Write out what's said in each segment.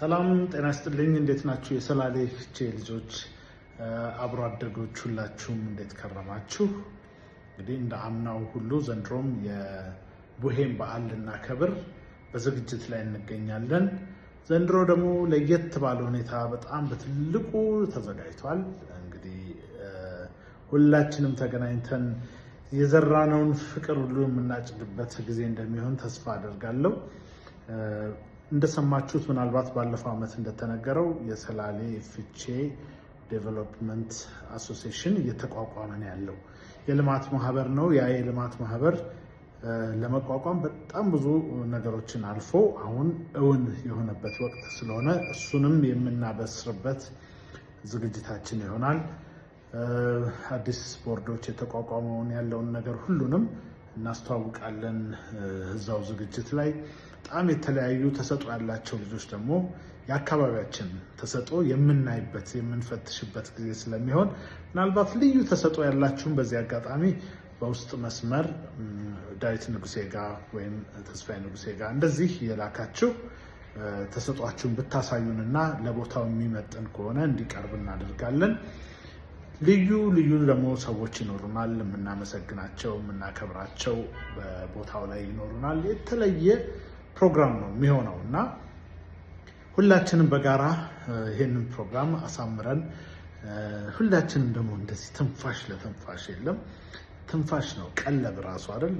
ሰላም ጤና ይስጥልኝ። እንዴት ናችሁ? የሰላሌ ፍቼ ልጆች አብሮ አደጎች ሁላችሁም እንዴት ከረማችሁ? እንግዲህ እንደ አምናው ሁሉ ዘንድሮም የቡሄን በዓል ልናከብር በዝግጅት ላይ እንገኛለን። ዘንድሮ ደግሞ ለየት ባለ ሁኔታ በጣም በትልቁ ተዘጋጅቷል። እንግዲህ ሁላችንም ተገናኝተን የዘራነውን ፍቅር ሁሉ የምናጭድበት ጊዜ እንደሚሆን ተስፋ አደርጋለሁ። እንደሰማችሁት ምናልባት ባለፈው ዓመት እንደተነገረው የሰላሌ ፍቼ ዴቨሎፕመንት አሶሲዬሽን እየተቋቋመ ነው ያለው። የልማት ማህበር ነው። ያ የልማት ማህበር ለመቋቋም በጣም ብዙ ነገሮችን አልፎ አሁን እውን የሆነበት ወቅት ስለሆነ እሱንም የምናበስርበት ዝግጅታችን ይሆናል። አዲስ ቦርዶች የተቋቋመውን ያለውን ነገር ሁሉንም እናስተዋውቃለን እዛው ዝግጅት ላይ። በጣም የተለያዩ ተሰጥኦ ያላቸው ልጆች ደግሞ የአካባቢያችን ተሰጥኦ የምናይበት የምንፈትሽበት ጊዜ ስለሚሆን ምናልባት ልዩ ተሰጥኦ ያላችሁም በዚህ አጋጣሚ በውስጥ መስመር ዳዊት ንጉሴ ጋር ወይም ተስፋዬ ንጉሴ ጋር እንደዚህ የላካችሁ ተሰጥኦአችሁን ብታሳዩንና ለቦታው የሚመጥን ከሆነ እንዲቀርብ እናደርጋለን። ልዩ ልዩ ደግሞ ሰዎች ይኖሩናል፣ የምናመሰግናቸው የምናከብራቸው በቦታው ላይ ይኖሩናል። የተለየ ፕሮግራም ነው የሚሆነው እና ሁላችንም በጋራ ይሄንን ፕሮግራም አሳምረን ሁላችንም ደግሞ እንደዚህ ትንፋሽ ለትንፋሽ የለም ትንፋሽ ነው ቀለብ ራሱ አይደል?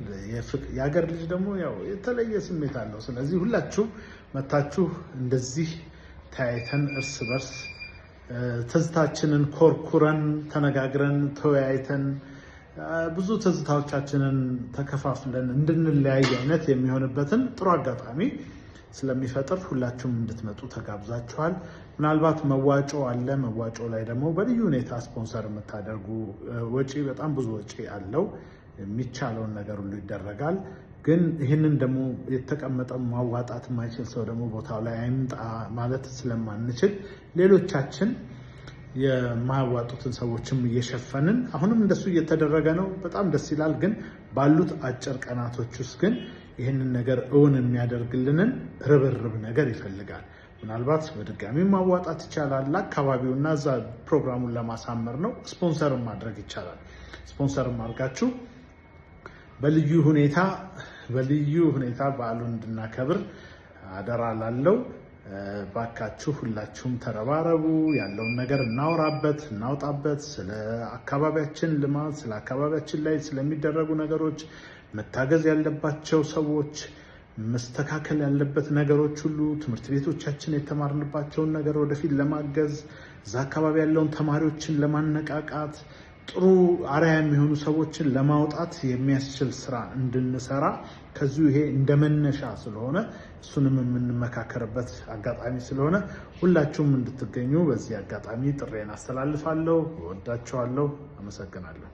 የሀገር ልጅ ደግሞ ያው የተለየ ስሜት አለው። ስለዚህ ሁላችሁ መታችሁ እንደዚህ ተያይተን እርስ በርስ ትዝታችንን ኮርኩረን ተነጋግረን ተወያይተን ብዙ ትዝታዎቻችንን ተከፋፍለን እንድንለያይ አይነት የሚሆንበትን ጥሩ አጋጣሚ ስለሚፈጥር ሁላችሁም እንድትመጡ ተጋብዛችኋል። ምናልባት መዋጮ አለ። መዋጮ ላይ ደግሞ በልዩ ሁኔታ ስፖንሰር የምታደርጉ ወጪ በጣም ብዙ ወጪ አለው። የሚቻለውን ነገር ሁሉ ይደረጋል። ግን ይህንን ደግሞ የተቀመጠ ማዋጣት የማይችል ሰው ደግሞ ቦታው ላይ አይምጣ ማለት ስለማንችል ሌሎቻችን የማያዋጡትን ሰዎችም እየሸፈንን አሁንም እንደሱ እየተደረገ ነው። በጣም ደስ ይላል። ግን ባሉት አጭር ቀናቶች ውስጥ ግን ይህንን ነገር እውን የሚያደርግልንን ርብርብ ነገር ይፈልጋል። ምናልባት በድጋሚ ማዋጣት ይቻላል። ለአካባቢውና እዛ ፕሮግራሙን ለማሳመር ነው። ስፖንሰርም ማድረግ ይቻላል። ስፖንሰርም አድርጋችሁ በልዩ ሁኔታ በዓሉን እንድናከብር አደራ ላለው ባካችሁ ሁላችሁም ተረባረቡ። ያለውን ነገር እናውራበት፣ እናውጣበት። ስለ አካባቢያችን ልማት፣ ስለ አካባቢያችን ላይ ስለሚደረጉ ነገሮች፣ መታገዝ ያለባቸው ሰዎች፣ መስተካከል ያለበት ነገሮች ሁሉ፣ ትምህርት ቤቶቻችን የተማርንባቸውን ነገር ወደፊት ለማገዝ፣ እዛ አካባቢ ያለውን ተማሪዎችን ለማነቃቃት፣ ጥሩ አርአያ የሚሆኑ ሰዎችን ለማውጣት የሚያስችል ስራ እንድንሰራ ከዚሁ ይሄ እንደመነሻ ስለሆነ እሱንም የምንመካከርበት አጋጣሚ ስለሆነ ሁላችሁም እንድትገኙ በዚህ አጋጣሚ ጥሬን አስተላልፋለሁ። እወዳችኋለሁ። አመሰግናለሁ።